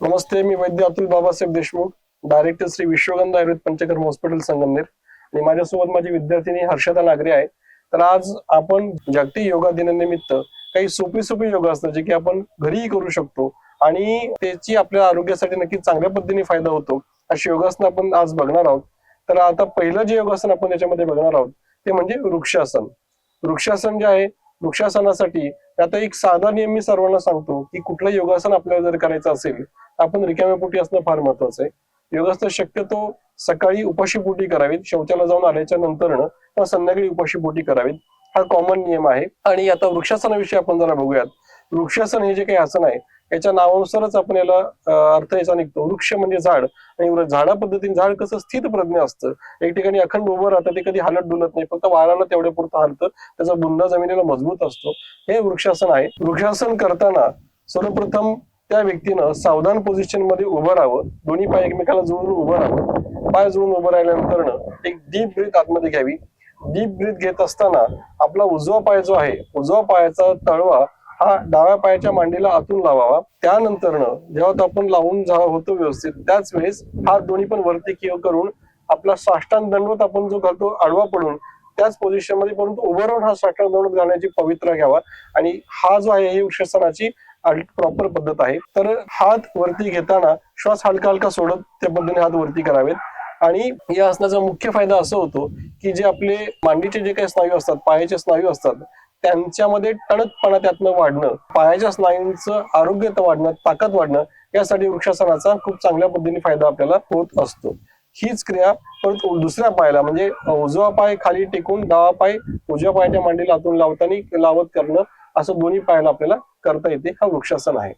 नमस्ते, मी वैद्य Atul Babasaheb Deshmukh, director Shri विश्वगंधा Ayurveda panchakarma hospital Sangamner आणि माझ्यासोबत माझी विद्यार्थिनी हर्षदा नागरे आहे। तर आज आपण जागतिक योगा दिनानिमित्त काही सोपी योगासनं जे की आपण घरीही करू शकतो आणि त्याची आपल्या आरोग्यासाठी नक्की चांगल्या पद्धतीने फायदा होतो अशी योगासनं आपण आज बघणार आहोत। तर आता पहिलं जे योगासन आपण याच्यामध्ये बघणार आहोत ते म्हणजे वृक्षासन। वृक्षासन जे आहे, वृक्षासनासाठी आता एक साधा नियम मी सर्वांना सांगतो की कुठलं योगासन आपल्याला जर करायचं असेल आपण रिकाम्या पोटी असणं फार महत्वाचं आहे। योगासन शक्यतो सकाळी उपाशी पोटी करावीत, शौचाला जाऊन आल्याच्या नंतरनं किंवा संध्याकाळी उपाशी पोटी करावीत, हा कॉमन नियम आहे। आणि आता वृक्षासनाविषयी आपण जरा बघूयात। वृक्षासन हे जे काही आसन आहे याच्या नावानुसारच आपण याला अर्थ याचा निघतो। वृक्ष म्हणजे झाड आणि झाडा पद्धतीने झाड कसं स्थित प्रज्ञ असतं, एक ठिकाणी अखंड उभं राहतं, ते कधी हालत डुलत नाही, फक्त वाऱ्याला तेवढ्या पुरतं हालतं, त्याचा बुंदा जमिनीला मजबूत असतो, हे वृक्षासन आहे। वृक्षासन करताना सर्वप्रथम त्या व्यक्तीनं सावधान पोझिशन मध्ये उभं राहावं, दोन्ही पाय एकमेकाला जुळून उभं राहावं। पाय जुळून उभं राहिल्यानंतर एक डीप ब्रीथ आतमध्ये घ्यावी। डीप ब्रीथ घेत असताना आपला उजवा पाय जो आहे, उजवा पायाचा तळवा हा डाव्या पायाच्या मांडीला आतून लावावा। त्यानंतरनं जेव्हा आपण लावून होतो व्यवस्थित, त्याच वेळेस हात दोन्ही पण वरती करून आपला साष्टांग दंडवत आपण जो घालतो आडवा पडून त्याच पोझिशन मध्ये, परंतु उभं राहून हा साष्टांग दंडवत घालण्याची पवित्र घ्यावा। आणि हा जो आहे ही वृक्षासनाची प्रॉपर पद्धत आहे। तर हात वरती घेताना श्वास हलका हलका सोडत त्या पद्धतीने हात वरती करावेत। आणि या आसनाचा मुख्य फायदा असा होतो की जे आपले मांडीचे जे काही स्नायू असतात, पायाचे स्नायू असतात, त्यांच्यामध्ये टणकपणा त्यातनं वाढणं, पायाच्या स्नायूंचं आरोग्य वाढणं, ताकद वाढणं, यासाठी वृक्षासनाचा खूप चांगल्या पद्धतीने फायदा आपल्याला होत असतो। हीच क्रिया परत दुसऱ्या पायाला म्हणजे उजवा पाय खाली टेकून डावा पाय उजव्या पायाच्या मांडीला आतून लावत करणं, असं दोन्ही पायाला आपल्याला करता येते। हा वृक्षासन आहे।